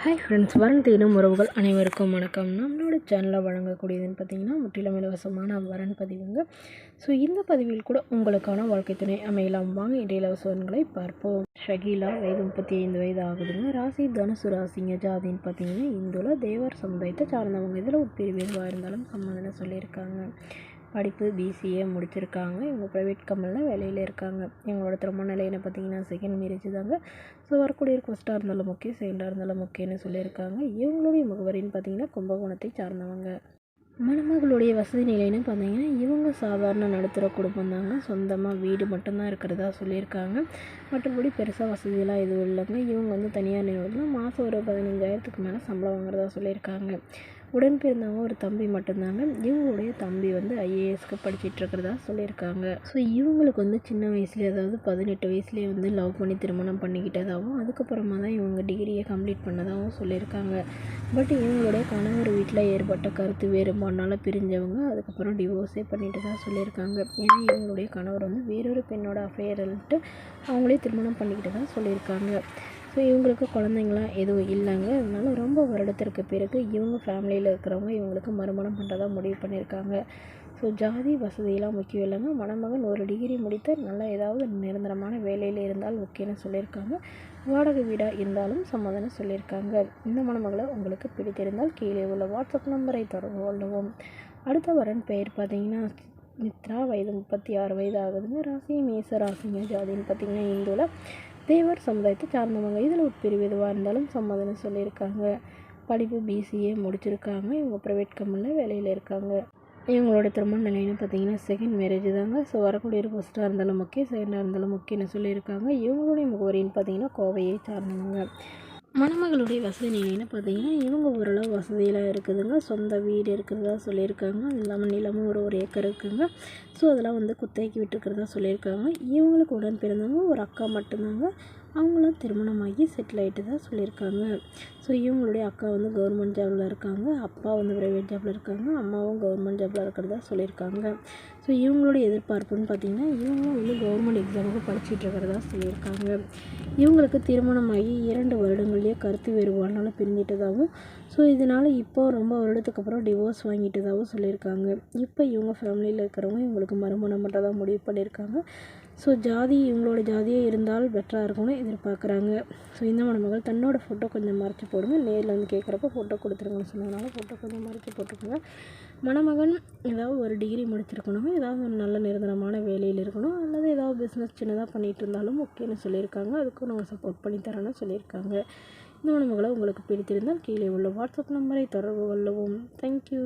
Hi friends, வரன் தேடும் உறவுகள் அனைவருக்கும் வணக்கம். நம்மளோட சேனலில் வழங்கக்கூடியதுன்னு பார்த்திங்கன்னா முற்றிலும் இலவசமான வரன் பதிவுங்க. ஸோ இந்த பதிவில் கூட உங்களுக்கான வாழ்க்கை துணை அமையலாம். வாங்க இன்றைய இலவசங்களை பார்ப்போம். ஷகீலா, வயது 35 வயது ஆகுதுங்க. ராசி தனுசு ராசிங்க. ஜாதின்னு பார்த்தீங்கன்னா இந்துல தேவர் சமுதாயத்தை சார்ந்தவங்க. இதில் உட்பிரிவு எதுவாக இருந்தாலும் சம்மந்தம் சொல்லியிருக்காங்க. படிப்பு பிசிஏ முடிச்சிருக்காங்க. இவங்க ப்ரைவேட் கம்பெனியில் வேலையில் இருக்காங்க. இவங்களோட திருமண நிலையின்னு பார்த்தீங்கன்னா செகண்ட் மேரேஜ் தாங்க. ஸோ வரக்கூடிய ஃபஸ்ட்டாக இருந்தாலும் ஓகே, செகண்டாக இருந்தாலும் ஓகேன்னு சொல்லியிருக்காங்க. இவங்களுடைய முகவரின்னு பார்த்தீங்கன்னா கும்பகோணத்தை சார்ந்தவங்க. மணமகளுடைய வசதி நிலைன்னு பார்த்தீங்கன்னா இவங்க சாதாரண நடுத்தர குடும்பம் தாங்க. சொந்தமாக வீடு மட்டும்தான் இருக்கிறதா சொல்லியிருக்காங்க. மற்றபடி பெருசாக வசதியெல்லாம் எதுவும் இல்லைங்க. இவங்க தனியார் நிறுவனத்தில் மாதம் ஒரு 15,000க்கு மேலே சம்பளம் வாங்குறதா சொல்லியிருக்காங்க. உடன் பிறந்தவங்க ஒரு தம்பி மட்டும்தாங்க. இவங்களுடைய தம்பி ஐஏஎஸ்க்கு படிச்சுட்டு இருக்கிறதா சொல்லியிருக்காங்க. ஸோ இவங்களுக்கு சின்ன வயசுலேயே, அதாவது 18 வயசுலேயே லவ் பண்ணி திருமணம் பண்ணிக்கிட்டதாகவும் அதுக்கப்புறமா தான் இவங்க டிகிரியை கம்ப்ளீட் பண்ணதாகவும் சொல்லியிருக்காங்க. பட் இவங்களுடைய கணவர் வீட்டில் ஏற்பட்ட கருத்து வேறுபாடுனால பிரிஞ்சவங்க அதுக்கப்புறம் டிவோர்ஸே பண்ணிட்டு தான் சொல்லியிருக்காங்க. ஏன்னா இவங்களுடைய கணவர் வேறொரு பெண்ணோட அஃபேர்ன்ட்டு அவங்களே திருமணம் பண்ணிக்கிட்டு தான் சொல்லியிருக்காங்க. ஸோ இவங்களுக்கு குழந்தைங்களாம் எதுவும் இல்லைங்க. அதனால ரொம்ப வருடத்திற்கு பிறகு இவங்க ஃபேமிலியில் இருக்கிறவங்க இவங்களுக்கு மறுமணம் பண்ணுறதா முடிவு பண்ணியிருக்காங்க. ஸோ ஜாதி வசதியெல்லாம் முக்கியம் இல்லைங்க. மணமகன் ஒரு டிகிரி முடித்த நல்லா ஏதாவது நிரந்தரமான வேலையில் இருந்தால் ஓகேன்னு சொல்லியிருக்காங்க. வாடகை வீடாக இருந்தாலும் சமாதானம் சொல்லியிருக்காங்க. இந்த மணமகளை உங்களுக்கு பிடித்திருந்தால் கீழே உள்ள வாட்ஸ்அப் நம்பரை தொடர்பு கொள்ளவும். அடுத்த வரன் பெயர் பார்த்தீங்கன்னா மித்ரா, வயது 36 வயது ஆகுதுங்க. ராசி மேச ராசிங்க. ஜாதின்னு பார்த்தீங்கன்னா இந்துல தேவர் சமுதாயத்தை சார்ந்தவங்க. இதில் உட்பிரிவு எதுவாக இருந்தாலும் சம்மதம்னு சொல்லியிருக்காங்க. படிப்பு பிசிஏ முடிச்சிருக்காங்க. இவங்க ப்ரைவேட் கம்பெனியில் வேலையில் இருக்காங்க. இவங்களோட திருமண நிலைன்னு பார்த்தீங்கன்னா செகண்ட் மேரேஜ் தாங்க. ஸோ வரக்கூடிய ஃபஸ்ட்டாக இருந்தாலும் ஓகே, செகண்டாக இருந்தாலும் ஓகேன்னு சொல்லியிருக்காங்க. இவங்களுடைய முகவரின்னு பார்த்தீங்கன்னா கோவையை சார்ந்தவங்க. மணமகளுடைய வசதி நிலைன்னு பார்த்தீங்கன்னா இவங்க ஓரளவு வசதியெல்லாம் இருக்குதுங்க. சொந்த வீடு இருக்கிறதா சொல்லியிருக்காங்க. அது இல்லாமல் நிலமும் ஒரு ஏக்கர் இருக்குதுங்க. ஸோ அதெல்லாம் குத்தகைக்கு விட்டுருக்கிறதா சொல்லியிருக்காங்க. இவங்களுக்கு உடன் பிறந்தவங்க ஒரு அக்கா மட்டும்தாங்க. அவங்களும் திருமணமாகி செட்டில் ஆகிட்டு தான் சொல்லியிருக்காங்க. ஸோ இவங்களுடைய அக்கா கவர்மெண்ட் ஜாபில் இருக்காங்க. அப்பா ப்ரைவேட் ஜாபில் இருக்காங்க. அம்மாவும் கவர்மெண்ட் ஜாபில் இருக்கிறதா சொல்லியிருக்காங்க. ஸோ இவங்களுடைய எதிர்பார்ப்புன்னு பார்த்திங்கன்னா இவங்களும் கவர்மெண்ட் எக்ஸாமுக்கு படிச்சுட்டு இருக்கிறதா சொல்லியிருக்காங்க. இவங்களுக்கு திருமணமாகி 2 வருடங்கள்லேயே கருத்து வேறுபாடுனால பிரிஞ்சிட்டதாகவும், ஸோ இதனால் இப்போ ரொம்ப வருடத்துக்கு அப்புறம் டிவோர்ஸ் வாங்கிட்டதாகவும் சொல்லியிருக்காங்க. இப்போ இவங்க ஃபேமிலியில் இருக்கிறவங்க இவங்களுக்கு மறுமணம் பண்ணுறதா முடிவு பண்ணியிருக்காங்க. ஸோ ஜாதி இவங்களோட ஜாதியே இருந்தால் பெட்டராக இருக்கும்னு எதிர்பார்க்குறாங்க. ஸோ இந்த மணமகள் தன்னோட ஃபோட்டோ கொஞ்சம் மறைச்சி போடுங்க. நேரில் கேட்குறப்ப ஃபோட்டோ கொடுத்துருங்கன்னு சொன்னதுனால ஃபோட்டோ கொஞ்சம் மறைச்சி போட்டுக்கோங்க. மணமகன் ஏதாவது ஒரு டிகிரி முடிச்சிருக்கணும். ஏதாவது ஒரு நல்ல நிரந்தரமான வேலையில் இருக்கணும். அல்லது ஏதாவது பிஸ்னஸ் சின்னதாக பண்ணிகிட்டு இருந்தாலும் ஓகேன்னு சொல்லியிருக்காங்க. அதுக்கும் நாங்கள் சப்போர்ட் பண்ணி தரோன்னு சொல்லியிருக்காங்க. இந்த மணமகளை உங்களுக்கு பிடித்திருந்தால் கீழே உள்ள வாட்ஸ்அப் நம்பரை தொடர்பு கொள்ளவும். தேங்க்யூ.